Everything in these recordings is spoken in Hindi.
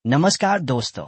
नमस्कार दोस्तों,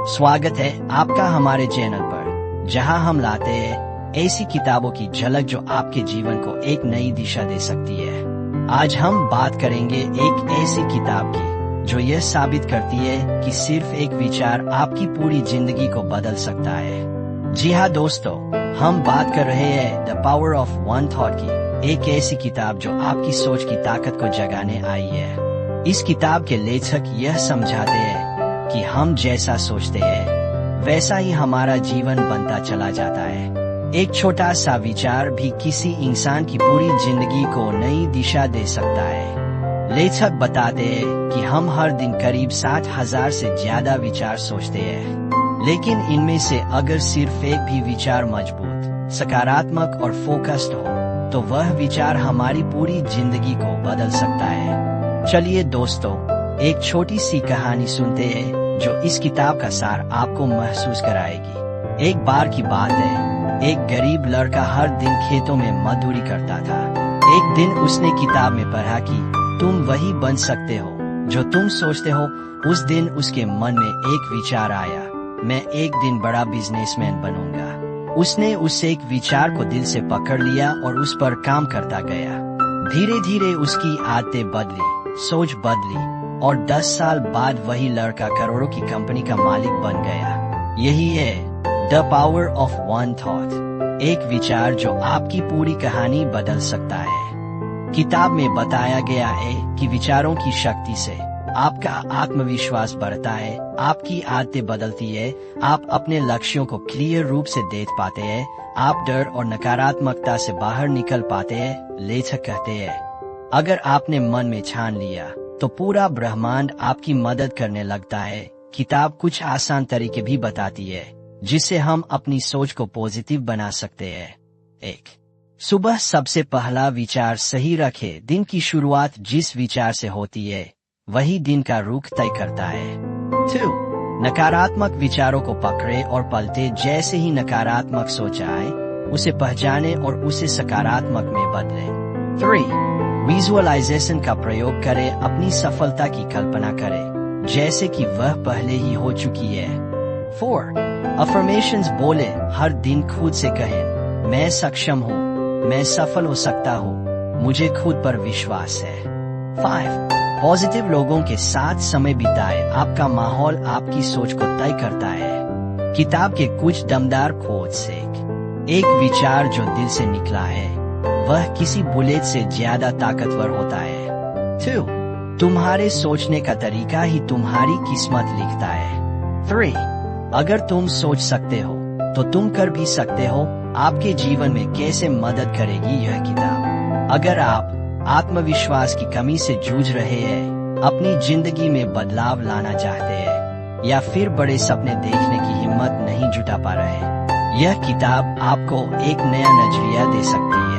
स्वागत है आपका हमारे चैनल पर, जहां हम लाते हैं ऐसी किताबों की झलक जो आपके जीवन को एक नई दिशा दे सकती है। आज हम बात करेंगे एक ऐसी किताब की जो यह साबित करती है कि सिर्फ एक विचार आपकी पूरी जिंदगी को बदल सकता है। जी हाँ दोस्तों, हम बात कर रहे हैं the power of one thought की, एक ऐसी किताब जो आपकी सोच की ताकत को जगाने आई है। इस किताब के लेखक यह समझाते हैं कि हम जैसा सोचते हैं वैसा ही हमारा जीवन बनता चला जाता है। एक छोटा सा विचार भी किसी इंसान की पूरी जिंदगी को नई दिशा दे सकता है। लेखक बताते हैं कि हम हर दिन करीब 60,000 से ज्यादा विचार सोचते हैं, लेकिन इनमें से अगर सिर्फ एक भी विचार मजबूत, सकारात्मक और फोकस्ड हो तो वह विचार हमारी पूरी जिंदगी को बदल सकता है। चलिए दोस्तों, एक छोटी सी कहानी सुनते हैं जो इस किताब का सार आपको महसूस कराएगी। एक बार की बात है, एक गरीब लड़का हर दिन खेतों में मजदूरी करता था। एक दिन उसने किताब में पढ़ा कि तुम वही बन सकते हो जो तुम सोचते हो। उस दिन उसके मन में एक विचार आया, मैं एक दिन बड़ा बिजनेसमैन बनूंगा। उसने उस एक विचार को दिल से पकड़ लिया और उस पर काम करता गया। धीरे धीरे उसकी आदतें बदली, सोच बदली और 10 साल बाद वही लड़का करोड़ों की कंपनी का मालिक बन गया। यही है the power of one thought, एक विचार जो आपकी पूरी कहानी बदल सकता है। किताब में बताया गया है कि विचारों की शक्ति से आपका आत्मविश्वास बढ़ता है, आपकी आदतें बदलती है, आप अपने लक्ष्यों को क्लियर रूप से देख पाते हैं, आप डर और नकारात्मकता से बाहर निकल पाते हैं। लेखक कहते हैं, अगर आपने मन में ठान लिया तो पूरा ब्रह्मांड आपकी मदद करने लगता है। किताब कुछ आसान तरीके भी बताती है जिससे हम अपनी सोच को पॉजिटिव बना सकते हैं। 1. सुबह सबसे पहला विचार सही रखे। दिन की शुरुआत जिस विचार से होती है वही दिन का रुख तय करता है। 2. नकारात्मक विचारों को पकड़े और पलटे। जैसे ही नकारात्मक सोच आए उसे पहचाने और उसे सकारात्मक में बदले। 3. विजुअलाइजेशन का प्रयोग करें। अपनी सफलता की कल्पना करें जैसे कि वह पहले ही हो चुकी है। 4. अफर्मेशंस बोले। हर दिन खुद से कहें, मैं सक्षम हूँ, मैं सफल हो सकता हूँ, मुझे खुद पर विश्वास है। 5. पॉजिटिव लोगों के साथ समय बिताए। आपका माहौल आपकी सोच को तय करता है। किताब के कुछ दमदार कोट से एक विचार जो दिल से निकला है वह किसी बुलेट से ज्यादा ताकतवर होता है। 2. तुम्हारे सोचने का तरीका ही तुम्हारी किस्मत लिखता है। 3. अगर तुम सोच सकते हो तो तुम कर भी सकते हो। आपके जीवन में कैसे मदद करेगी यह किताब? अगर आप आत्मविश्वास की कमी से जूझ रहे हैं, अपनी जिंदगी में बदलाव लाना चाहते हैं या फिर बड़े सपने देखने की हिम्मत नहीं जुटा पा रहे, यह किताब आपको एक नया नजरिया दे सकती है।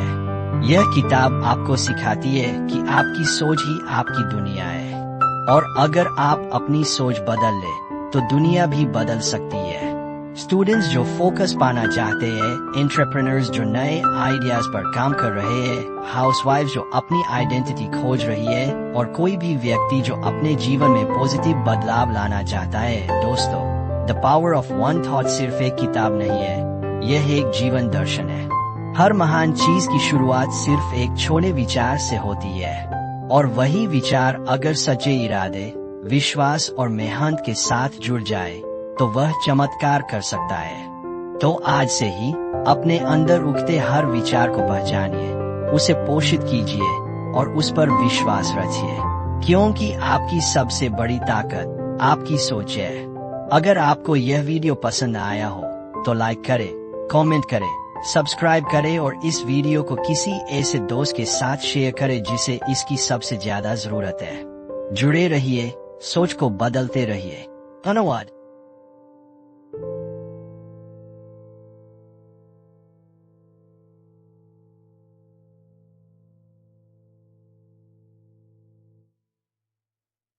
यह किताब आपको सिखाती है कि आपकी सोच ही आपकी दुनिया है और अगर आप अपनी सोच बदल ले तो दुनिया भी बदल सकती है। स्टूडेंट्स जो फोकस पाना चाहते हैं, एंटरप्रेन्योर्स जो नए आइडियाज पर काम कर रहे हैं, हाउसवाइफ जो अपनी आइडेंटिटी खोज रही है और कोई भी व्यक्ति जो अपने जीवन में पॉजिटिव बदलाव लाना चाहता है। दोस्तों, the power of one thought सिर्फ एक किताब नहीं है, यह एक जीवन दर्शन है। हर महान चीज की शुरुआत सिर्फ एक छोटे विचार से होती है और वही विचार अगर सच्चे इरादे, विश्वास और मेहनत के साथ जुड़ जाए तो वह चमत्कार कर सकता है। तो आज से ही अपने अंदर उगते हर विचार को पहचानिए, उसे पोषित कीजिए और उस पर विश्वास रखिए, क्योंकि आपकी सबसे बड़ी ताकत आपकी सोच है। अगर आपको यह वीडियो पसंद आया हो तो लाइक करें, कमेंट करें, सब्सक्राइब करें और इस वीडियो को किसी ऐसे दोस्त के साथ शेयर करें जिसे इसकी सबसे ज्यादा जरूरत है। जुड़े रहिए, सोच को बदलते रहिए। धन्यवाद।